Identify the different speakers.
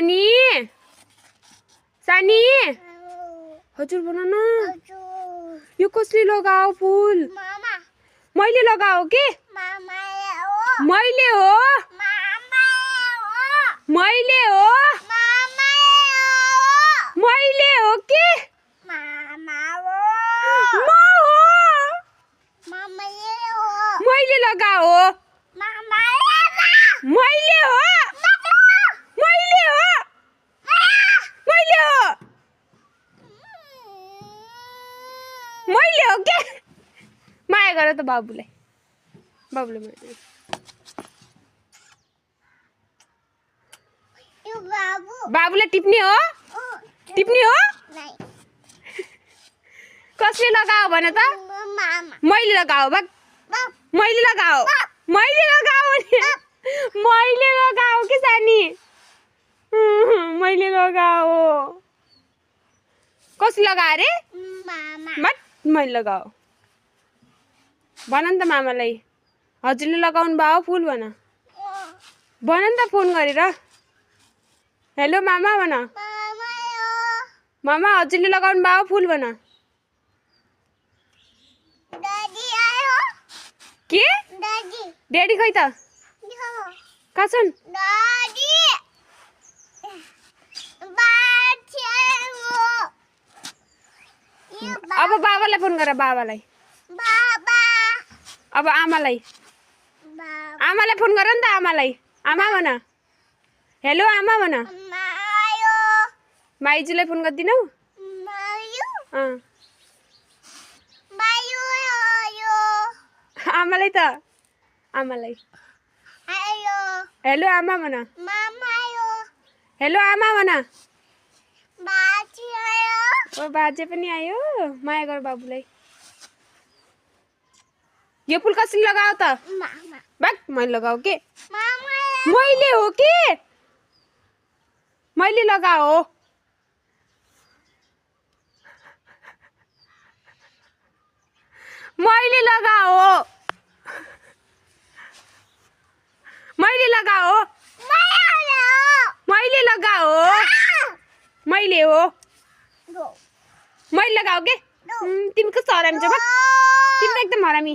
Speaker 1: सानी सानी हजुर भन न यो कसले लगाओ फुल मैले लगाओ के मैले हो मैले हो मैले हो के मैले लगाओ मैले हो मैले हो मैले हो मैले हो के माया गर त बाबुलाई बाबुले माया बाबुले टिप्ने हो टिप्ने हो कसले लगाओ भन त मैले लगाओ भाग मैले लगाओ मैले लगाओ मैले लगाओ के सानी मैले लगाओ कसले लगाए रे बट मैले लगाओ भन नि त मामालाई हजुरले लगाउनु भयो फुल भन भन नि त फोन गरेर हेलो मामा भन मामा हजुरले लगाउनु भयो फुल भन के ड्याडी खै त कहाँ छन् अब बाबालाई फोन गर बाबालाई अब आमालाई आमालाई फोन गर नि त आमालाई आमा भन हेलो आमा भन माइजूलाई फोन गरिदिनौ आमालाई त आमालाई हेलो आमा भन हेलो आमा भन ओ बाजे पनि आयो माया गर बाबुलाई यो फुल कसले लगाओ त भाग मैले लगाओ के मैले हो के मैले लगाओ मैले लगाओ मैले लगाओ मैले लगाओ मैले हो मैले लगाओ के तिमी कस्तो हरामी छ तिमी त एकदम हरामी